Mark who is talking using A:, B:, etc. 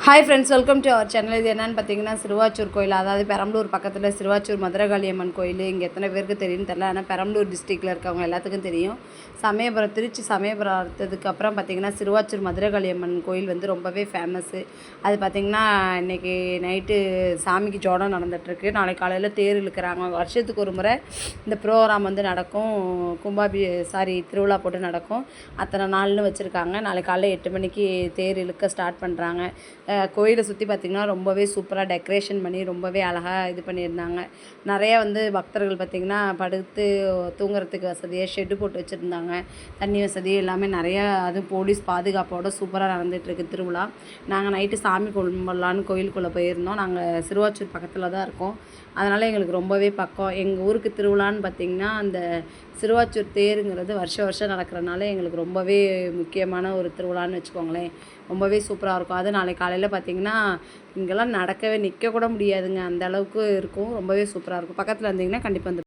A: Hi friends, welcome to our channel. இது என்னென்னு பார்த்தீங்கன்னா சிறுவாச்சூர் கோயில், அதாவது பெரம்பலூர் பக்கத்தில் சிறுவாச்சூர் மதுரகாளியம்மன் கோயில். இங்கே எத்தனை பேருக்கு தெரியும்னு தெரில, ஆனால் பெரம்பலூர் டிஸ்ட்ரிக்டில் இருக்கவங்க எல்லாத்துக்கும் தெரியும். சமயபுரம், திருச்சி சமயபுரம் அடுத்ததுக்கப்புறம் பார்த்திங்கன்னா சிறுவாச்சூர் மதுரகாளியம்மன் கோயில் வந்து ரொம்பவே ஃபேமஸ்ஸு. அது பார்த்திங்கன்னா இன்றைக்கி நைட்டு சாமிக்கு ஜோடம் நடந்துகிட்ருக்கு. நாளைக்கு காலையில் தேர் இழுக்கிறாங்க. வருஷத்துக்கு ஒரு முறை இந்த ப்ரோக்ராம் வந்து நடக்கும். திருவிழா போட்டு நடக்கும். அத்தனை நாள்னு வச்சுருக்காங்க. நாளைக்கு காலையில் 8 மணிக்கு தேர் இழுக்க ஸ்டார்ட் பண்ணுறாங்க. கோயிலை சுற்றி பார்த்திங்கன்னா ரொம்பவே சூப்பராக டெக்கரேஷன் பண்ணி ரொம்பவே அழகாக இது பண்ணியிருந்தாங்க. நிறையா வந்து பக்தர்கள் பார்த்திங்கன்னா படுத்து தூங்குறதுக்கு வசதியாக ஷெட்டு போட்டு வச்சுருந்தாங்க. தண்ணி வசதி எல்லாமே நிறையா, அதுவும் போலீஸ் பாதுகாப்போடு சூப்பராக நடந்துகிட்ருக்கு திருவிழா. நாங்கள் நைட்டு சாமி கும்பிட்லான்னு கோயிலுக்குள்ளே போயிருந்தோம். நாங்கள் சிறுவாச்சூர் பக்கத்தில் தான் இருக்கோம். அதனால் எங்களுக்கு ரொம்பவே பக்கம். எங்கள் ஊருக்கு திருவிழான்னு பார்த்திங்கன்னா அந்த சிறுவாச்சூர் தேருங்கிறது வருஷம் நடக்கிறனால எங்களுக்கு ரொம்பவே முக்கியமான ஒரு திருவிழான்னு வச்சுக்கோங்களேன். ரொம்பவே சூப்பராக இருக்கும். அது நாளைக்கு காலையில் பார்த்திங்கன்னா இங்கெல்லாம் நிற்க கூட முடியாதுங்க, அந்த அளவுக்கு இருக்கும். ரொம்பவே சூப்பராக இருக்கும். பக்கத்தில் இருந்தீங்கன்னா கண்டிப்பாக வந்து